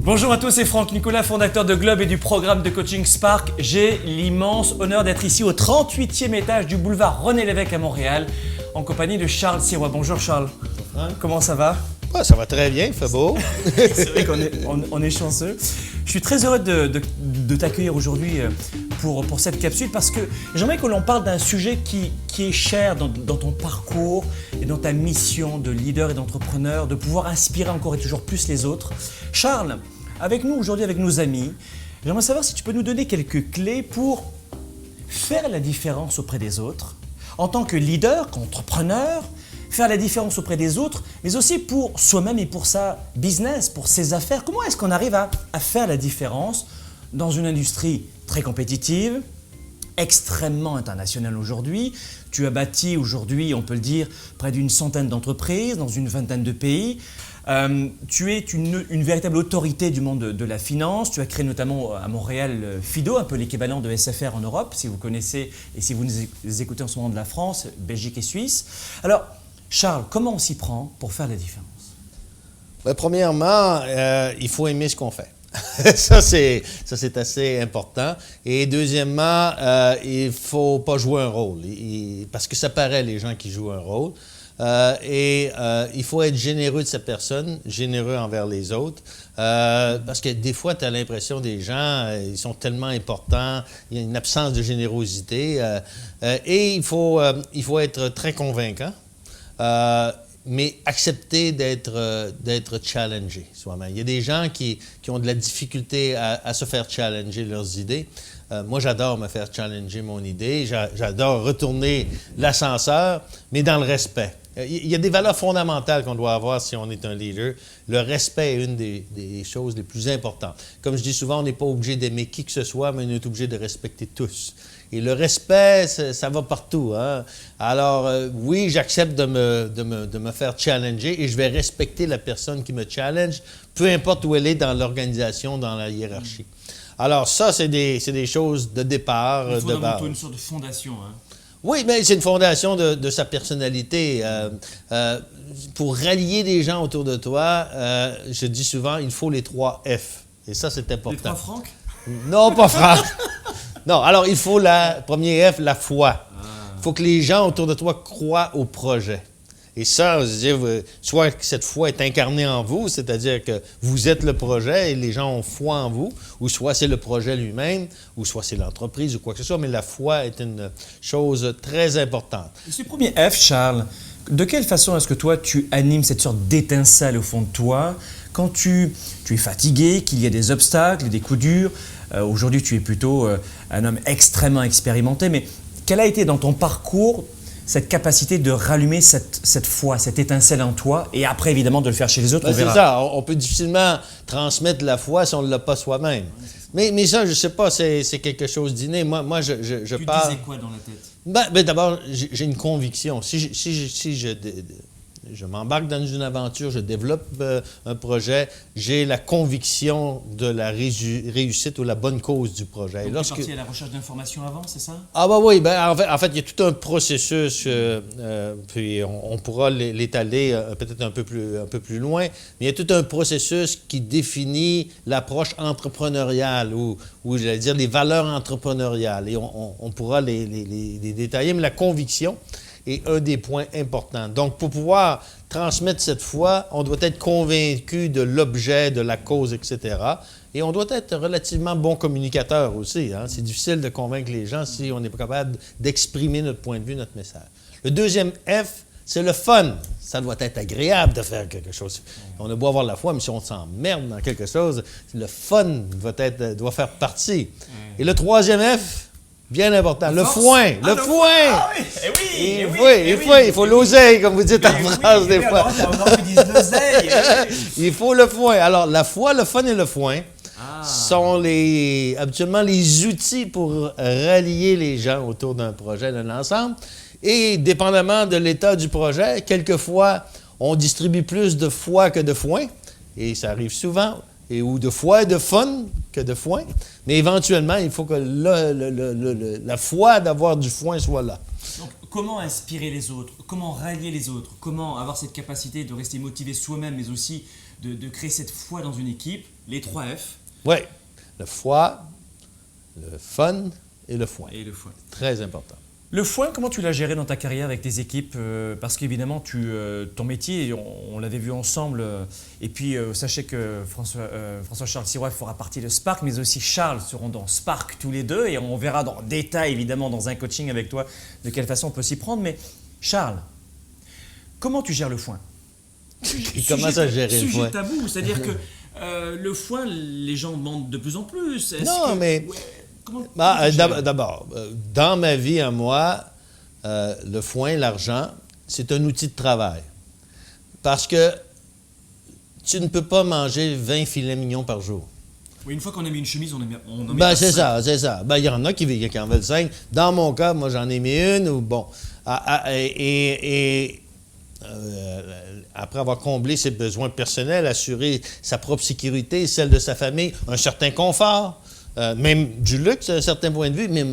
Bonjour à tous, c'est Franck Nicolas, fondateur de Globe et du programme de coaching Spark. J'ai l'immense honneur d'être ici au 38e étage du boulevard René Lévesque à Montréal, en compagnie de Charles Sirois. Bonjour Charles, comment ça va? Ça va très bien, il fait beau. C'est vrai qu'on est chanceux. Je suis très heureux de t'accueillir aujourd'hui pour cette capsule parce que j'aimerais que l'on parle d'un sujet qui est cher dans ton parcours et dans ta mission de leader et d'entrepreneur, de pouvoir inspirer encore et toujours plus les autres. Charles, avec nous aujourd'hui, avec nos amis, j'aimerais savoir si tu peux nous donner quelques clés pour faire la différence auprès des autres, en tant que leader, qu'entrepreneur, faire la différence auprès des autres, mais aussi pour soi-même et pour sa business, pour ses affaires. Comment est-ce qu'on arrive à faire la différence dans une industrie très compétitive, extrêmement internationale aujourd'hui? Tu as bâti aujourd'hui, on peut le dire, près d'une centaine d'entreprises dans une vingtaine de pays. Tu es une véritable autorité du monde de la finance. Tu as créé notamment à Montréal FIDO, un peu l'équivalent de SFR en Europe, si vous connaissez et si vous nous écoutez en ce moment de la France, Belgique et Suisse. Alors, Charles, comment on s'y prend pour faire la différence? Premièrement, il faut aimer ce qu'on fait. Ça, c'est assez important. Et deuxièmement, il ne faut pas jouer un rôle. Parce que ça paraît, les gens qui jouent un rôle. Il faut être généreux de sa personne, généreux envers les autres. Parce que des fois, tu as l'impression des gens, ils sont tellement importants, il y a une absence de générosité. Et il faut être très convaincant. Mais accepter d'être challengé soi-même. Il y a des gens qui ont de la difficulté à se faire challenger leurs idées. Moi, j'adore me faire challenger mon idée. J'adore retourner l'ascenseur, mais dans le respect. Il y a des valeurs fondamentales qu'on doit avoir si on est un leader. Le respect est une des choses les plus importantes. Comme je dis souvent, on n'est pas obligé d'aimer qui que ce soit, mais on est obligé de respecter tous. Et le respect, ça va partout. Hein? Alors, oui, j'accepte de me faire challenger et je vais respecter la personne qui me challenge, peu importe où elle est dans l'organisation, dans la hiérarchie. Alors, ça, c'est des choses de départ. Il faut avant tout une sorte de fondation. Hein? Oui, mais c'est une fondation de sa personnalité. Pour rallier les gens autour de toi, je dis souvent, il faut les 3 F. Et ça, c'est important. Les 3 Franck? Non, pas Franck. Non, alors il faut premier F, la foi. Il faut que les gens autour de toi croient au projet. Et ça, soit que cette foi est incarnée en vous, c'est-à-dire que vous êtes le projet et les gens ont foi en vous, ou soit c'est le projet lui-même, ou soit c'est l'entreprise ou quoi que ce soit, mais la foi est une chose très importante. Et ce premier F, Charles, de quelle façon est-ce que toi, tu animes cette sorte d'étincelle au fond de toi quand tu es fatigué, qu'il y a des obstacles, des coups durs? Aujourd'hui, tu es plutôt un homme extrêmement expérimenté, mais quelle a été dans ton parcours cette capacité de rallumer cette foi, cette étincelle en toi, et après, évidemment, de le faire chez les autres? C'est ça. On peut difficilement transmettre la foi si on ne l'a pas soi-même. Mais ça, je ne sais pas, c'est quelque chose d'inné. Moi, je parle... Tu disais quoi dans la tête? D'abord, j'ai une conviction. Si je m'embarque dans une aventure, je développe un projet, j'ai la conviction de la réussite ou la bonne cause du projet. Donc, tu es parti à la recherche d'informations avant, c'est ça? Oui, en fait, il y a tout un processus, puis on pourra l'étaler peut-être un peu plus loin, mais il y a tout un processus qui définit l'approche entrepreneuriale ou j'allais dire les valeurs entrepreneuriales, et on pourra les détailler, mais la conviction est un des points importants. Donc, pour pouvoir transmettre cette foi, on doit être convaincu de l'objet, de la cause, etc. Et on doit être relativement bon communicateur aussi. Hein? C'est difficile de convaincre les gens si on n'est pas capable d'exprimer notre point de vue, notre message. Le deuxième F, c'est le fun. Ça doit être agréable de faire quelque chose. On a beau avoir la foi, mais si on s'emmerde dans quelque chose, le fun doit faire partie. Et le troisième F, bien important, le foin. Le foin! Ah oui! Il faut l'oseille, comme vous dites en France des fois. Il faut le foin. Alors, la foi, le fun et le foin sont habituellement les outils pour rallier les gens autour d'un projet, d'un ensemble. Et dépendamment de l'état du projet, quelquefois, on distribue plus de foi que de foin. Et ça arrive souvent. Ou de foi et de fun que de foin. Mais éventuellement, il faut que la foi d'avoir du foin soit là. Donc, comment inspirer les autres? Comment rallier les autres? Comment avoir cette capacité de rester motivé soi-même, mais aussi de créer cette foi dans une équipe, les 3 F. Oui, le foi, le fun et le foin. Et le foin. Très important. Le foin, comment tu l'as géré dans ta carrière avec tes équipes? Parce qu'évidemment, ton métier, on l'avait vu ensemble. Et puis, sachez que François-Charles Sirois fera partie de Spark, mais aussi Charles seront dans Spark tous les deux. Et on verra dans détail, évidemment, dans un coaching avec toi, de quelle façon on peut s'y prendre. Mais Charles, comment tu gères le foin? Comment ça gérer le foin? Sujet tabou, c'est-à-dire que le foin, les gens demandent de plus en plus. Non, mais... Comment D'abord, dans ma vie à moi, le foin, l'argent, c'est un outil de travail. Parce que tu ne peux pas manger 20 filets mignons par jour. Oui, une fois qu'on a mis une chemise, on en met Ben, c'est ça. Ben, il y en a qui en veulent 5. Dans mon cas, moi, j'en ai mis une. Ou bon. Après avoir comblé ses besoins personnels, assurer sa propre sécurité, celle de sa famille, un certain confort, même du luxe à un certain point de vue, mais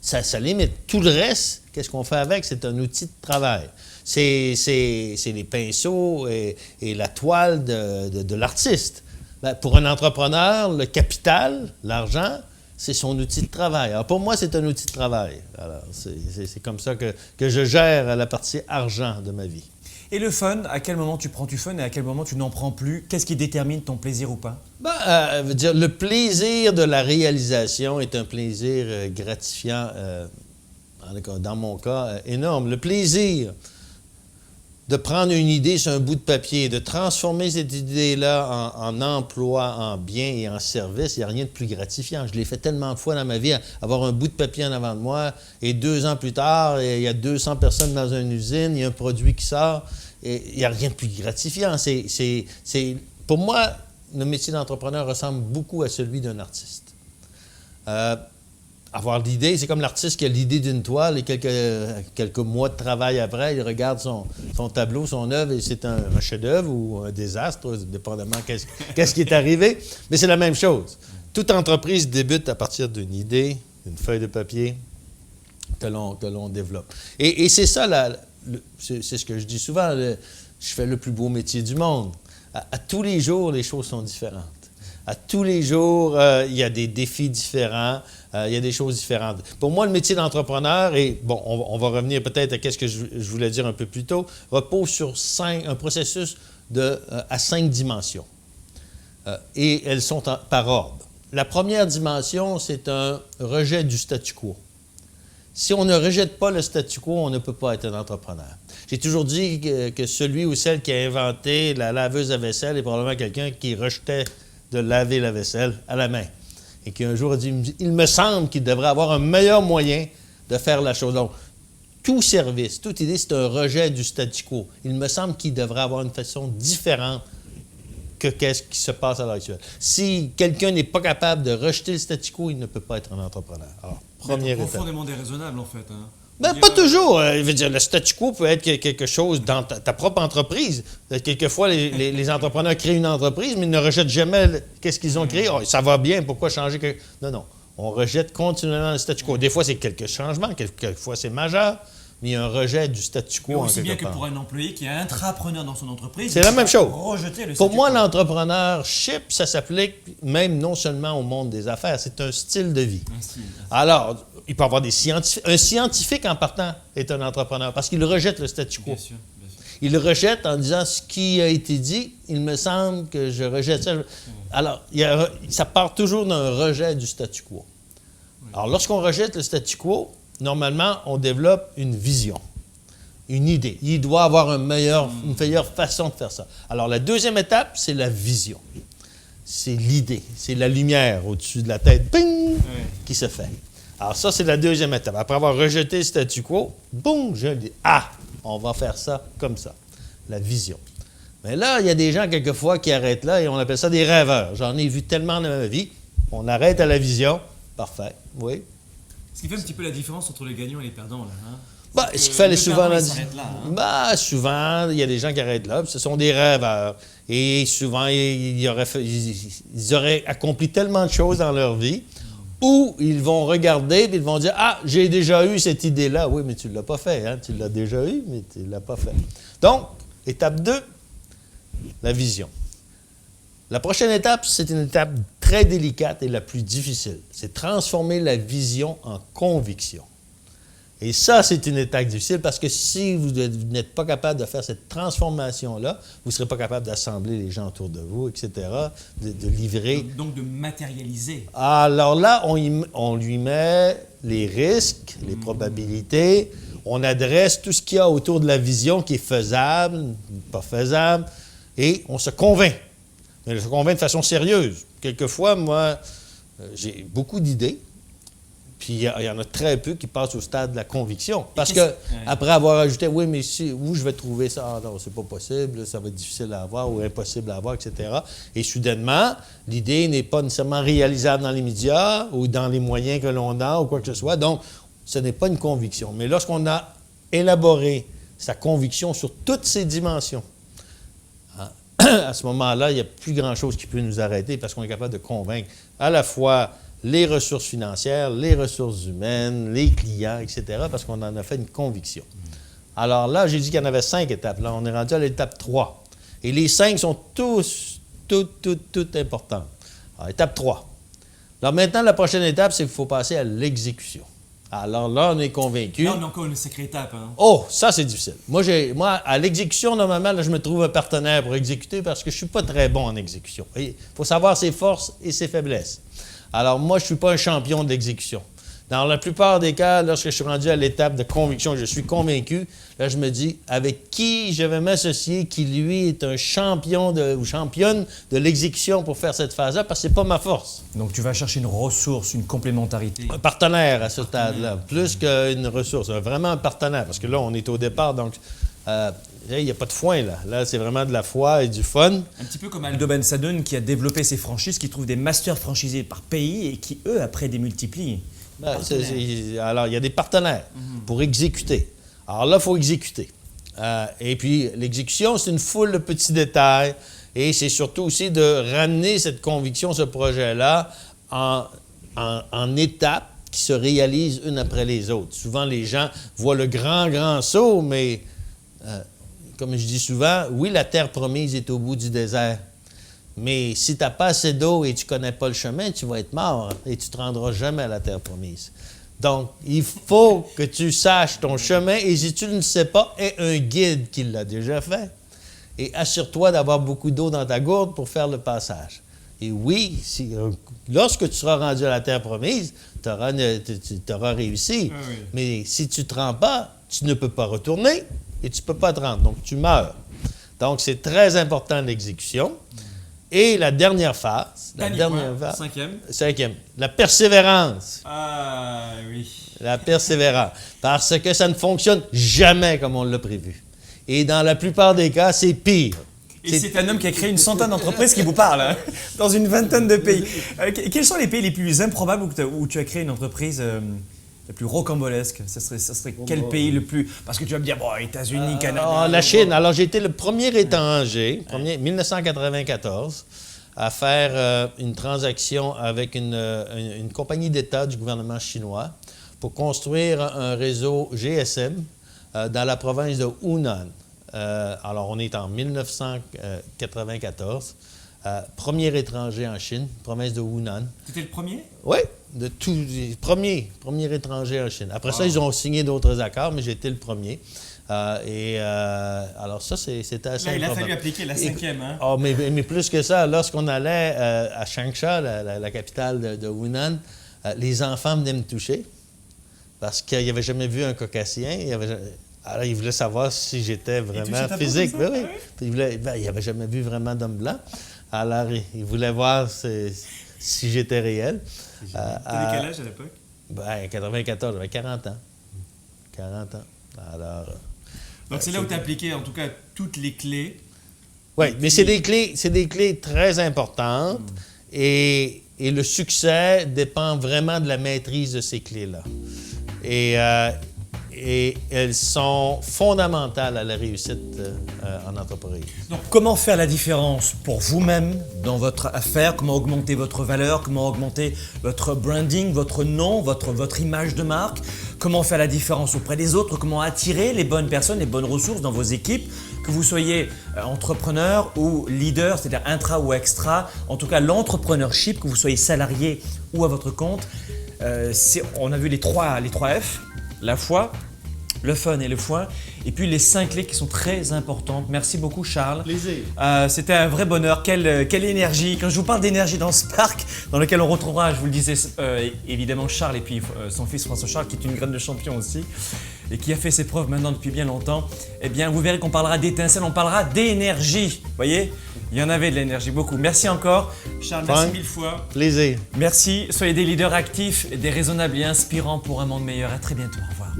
ça limite. Tout le reste, qu'est-ce qu'on fait avec? C'est un outil de travail. C'est les pinceaux et la toile de l'artiste. Ben, pour un entrepreneur, le capital, l'argent, c'est son outil de travail. Alors pour moi, c'est un outil de travail. Alors c'est comme ça que je gère la partie argent de ma vie. Et le fun, à quel moment tu prends du fun et à quel moment tu n'en prends plus? Qu'est-ce qui détermine ton plaisir ou pas? Veut dire, le plaisir de la réalisation est un plaisir gratifiant, dans mon cas, énorme. Le plaisir de prendre une idée sur un bout de papier, de transformer cette idée-là en emploi, en bien et en service, il n'y a rien de plus gratifiant. Je l'ai fait tellement de fois dans ma vie, avoir un bout de papier en avant de moi, et 2 ans plus tard, il y a 200 personnes dans une usine, il y a un produit qui sort, et il n'y a rien de plus gratifiant. Pour moi, le métier d'entrepreneur ressemble beaucoup à celui d'un artiste. Avoir l'idée, c'est comme l'artiste qui a l'idée d'une toile et quelques mois de travail après, il regarde son tableau, son œuvre, et c'est un chef-d'œuvre ou un désastre, dépendamment qu'est-ce qui est arrivé. Mais c'est la même chose. Toute entreprise débute à partir d'une idée, d'une feuille de papier que l'on développe. Et c'est ça, c'est ce que je dis souvent, je fais le plus beau métier du monde. À tous les jours, les choses sont différentes. À tous les jours, il y a des défis différents, il y a des choses différentes. Pour moi, le métier d'entrepreneur, et bon, on va revenir peut-être à ce que je voulais dire un peu plus tôt, repose sur un processus à 5 dimensions. Et elles sont par ordre. La première dimension, c'est un rejet du statu quo. Si on ne rejette pas le statu quo, on ne peut pas être un entrepreneur. J'ai toujours dit que celui ou celle qui a inventé la laveuse à vaisselle est probablement quelqu'un qui rejetait de laver la vaisselle à la main. Et qui un jour a dit, il me semble qu'il devrait avoir un meilleur moyen de faire la chose. Donc, tout service, toute idée, c'est un rejet du statu quo. Il me semble qu'il devrait avoir une façon différente que qu'est-ce qui se passe à l'heure actuelle. Si quelqu'un n'est pas capable de rejeter le statu quo, il ne peut pas être un entrepreneur. Alors, première étape. Profondément déraisonnable, en fait. Hein. Ben, pas toujours. Je veux dire, le statu quo peut être quelque chose dans ta propre entreprise. Quelquefois, les entrepreneurs créent une entreprise, mais ils ne rejettent jamais qu'est-ce qu'ils ont créé. Oh, ça va bien, pourquoi changer? Non. On rejette continuellement le statu quo. Des fois, c'est quelques changements, quelquefois, c'est majeur, mais il y a un rejet du statu quo. Mais aussi bien que pour un employé qui est intrapreneur dans son entreprise. C'est la même chose. Rejeter le pour statu moi, quo. l'entrepreneurship, ça s'applique même non seulement au monde des affaires, c'est un style de vie. Un style. Alors, il peut y avoir des scientifiques. Un scientifique, en partant, est un entrepreneur parce qu'il rejette le statu quo. Bien sûr. Il le rejette en disant ce qui a été dit, il me semble que je rejette ça. Alors, ça part toujours d'un rejet du statu quo. Alors, lorsqu'on rejette le statu quo, normalement, on développe une vision, une idée. Il doit avoir une meilleure façon de faire ça. Alors, la deuxième étape, c'est la vision. C'est l'idée, c'est la lumière au-dessus de la tête, ping, qui se fait. Alors ça, c'est la deuxième étape. Après avoir rejeté le statu quo, boum, je dis, on va faire ça comme ça. La vision. Mais là, il y a des gens, quelquefois, qui arrêtent là et on appelle ça des rêveurs. J'en ai vu tellement dans ma vie. On arrête à la vision. Parfait, oui. Ce qui fait un petit peu la différence entre les gagnants et les perdants, là. Hein? Ce qu'il fallait souvent... Là, hein? Souvent, il y a des gens qui arrêtent là. Ce sont des rêveurs. Et souvent, ils auraient accompli tellement de choses dans leur vie. Ou ils vont regarder et ils vont dire « j'ai déjà eu cette idée-là. » Oui, mais tu ne l'as pas fait. Hein? Tu l'as déjà eu, mais tu ne l'as pas fait. Donc, étape 2, la vision. La prochaine étape, c'est une étape très délicate et la plus difficile. C'est transformer la vision en conviction. Et ça, c'est une étape difficile parce que si vous n'êtes pas capable de faire cette transformation-là, vous ne serez pas capable d'assembler les gens autour de vous, etc., de livrer. Donc de matérialiser. Alors là, on lui met les risques, les probabilités, on adresse tout ce qu'il y a autour de la vision qui est faisable, pas faisable, et on se convainc. Mais on se convainc de façon sérieuse. Quelquefois, moi, j'ai beaucoup d'idées. Puis il y en a très peu qui passent au stade de la conviction. Parce que après avoir ajouté, oui, mais où je vais trouver ça? Ah non, c'est pas possible, ça va être difficile à avoir ou impossible à avoir, etc. Et soudainement, l'idée n'est pas nécessairement réalisable dans les médias ou dans les moyens que l'on a ou quoi que ce soit. Donc, ce n'est pas une conviction. Mais lorsqu'on a élaboré sa conviction sur toutes ces dimensions, à ce moment-là, il n'y a plus grand-chose qui peut nous arrêter parce qu'on est capable de convaincre à la fois les ressources financières, les ressources humaines, les clients, etc., parce qu'on en a fait une conviction. Alors là, j'ai dit qu'il y en avait 5 étapes. Là, on est rendu à l'étape 3. Et les 5 sont toutes importantes. Alors, étape 3. Alors maintenant, la prochaine étape, c'est qu'il faut passer à l'exécution. Alors là, on est convaincu. Là, on a encore une sacrée étape. Hein? Oh, ça, c'est difficile. Moi, à l'exécution, normalement, là, je me trouve un partenaire pour exécuter parce que je ne suis pas très bon en exécution. Il faut savoir ses forces et ses faiblesses. Alors, moi, je ne suis pas un champion de l'exécution. Dans la plupart des cas, lorsque je suis rendu à l'étape de conviction, je suis convaincu, là, je me dis, avec qui je vais m'associer, qui, lui, est un champion ou championne de l'exécution pour faire cette phase-là, parce que ce n'est pas ma force. Donc, tu vas chercher une ressource, une complémentarité. Un partenaire à ce stade-là, plus qu'une ressource. Vraiment un partenaire, parce que là, on est au départ, donc il n'y a pas de foin, là. Là, c'est vraiment de la foi et du fun. Un petit peu comme Aldo Ben Sadoun qui a développé ses franchises, qui trouve des masters franchisés par pays et qui, eux, après, démultiplient. Alors, il y a des partenaires pour exécuter. Alors là, il faut exécuter. Et puis, l'exécution, c'est une foule de petits détails. Et c'est surtout aussi de ramener cette conviction, ce projet-là, en étapes qui se réalisent une après les autres. Souvent, les gens voient le grand saut, mais comme je dis souvent, oui, la terre promise est au bout du désert. Mais si tu n'as pas assez d'eau et tu ne connais pas le chemin, tu vas être mort et tu ne te rendras jamais à la terre promise. Donc, il faut que tu saches ton chemin et si tu ne le sais pas, aie un guide qui l'a déjà fait. Et assure-toi d'avoir beaucoup d'eau dans ta gourde pour faire le passage. Et oui, lorsque tu seras rendu à la terre promise, tu auras réussi. Ah oui. Mais si tu ne te rends pas, tu ne peux pas retourner et tu ne peux pas te rendre. Donc, tu meurs. Donc, c'est très important l'exécution. Et la dernière phase. Cinquième. La persévérance. Ah oui. La persévérance. Parce que ça ne fonctionne jamais comme on l'a prévu. Et dans la plupart des cas, c'est pire. Et c'est un homme qui a créé une centaine d'entreprises qui vous parle, hein, dans une vingtaine de pays. Quels sont les pays les plus improbables où tu as créé une entreprise la plus rocambolesque? Ça serait quel pays le plus... Parce que tu vas me dire, bon, États-Unis, Canada... La Chine. Alors, j'ai été le premier étranger, 1994, à faire une transaction avec une compagnie d'État du gouvernement chinois pour construire un réseau GSM dans la province de Hunan. Alors, on est en 1994. Premier étranger en Chine, province de Hunan. C'était le premier? Oui, premier étranger en Chine. Après ça, ils ont signé d'autres accords, mais j'étais le premier. Alors ça, c'était assez Là, il a improbable. fallu appliquer la cinquième, hein? Oh, mais plus que ça, lorsqu'on allait à Changsha, la capitale de Hunan, les enfants venaient me toucher parce qu'ils n'avaient jamais vu un caucasien. Alors, ils voulaient savoir si j'étais vraiment physique. Oui. Ils n'avaient jamais vu vraiment d'homme blanc. Alors, ils voulaient voir si j'étais réel. T'avais quel âge à l'époque? 94, j'avais 40 ans. 40 ans. Alors... Donc, c'est là où tu as appliqué, en tout cas, toutes les clés. Oui, mais c'est des clés très importantes et le succès dépend vraiment de la maîtrise de ces clés-là. Et elles sont fondamentales à la réussite en entreprise. Donc, comment faire la différence pour vous-même dans votre affaire? Comment augmenter votre valeur? Comment augmenter votre branding, votre nom, votre image de marque? Comment faire la différence auprès des autres? Comment attirer les bonnes personnes, les bonnes ressources dans vos équipes? Que vous soyez entrepreneur ou leader, c'est-à-dire intra ou extra, en tout cas l'entrepreneurship, que vous soyez salarié ou à votre compte, on a vu les trois F, la foi, le fun et le foin, et puis les 5 clés qui sont très importantes. Merci beaucoup Charles. Plaisir. C'était un vrai bonheur, quelle énergie. Quand je vous parle d'énergie dans ce parc, dans lequel on retrouvera, je vous le disais, évidemment Charles et puis son fils François Charles, qui est une graine de champion aussi, et qui a fait ses preuves maintenant depuis bien longtemps, eh bien vous verrez qu'on parlera d'étincelles, on parlera d'énergie. Vous voyez, il y en avait de l'énergie, beaucoup. Merci encore Charles, merci 1000 fois. Plaisir. Merci, soyez des leaders actifs, déraisonnables et inspirants pour un monde meilleur. À très bientôt, au revoir.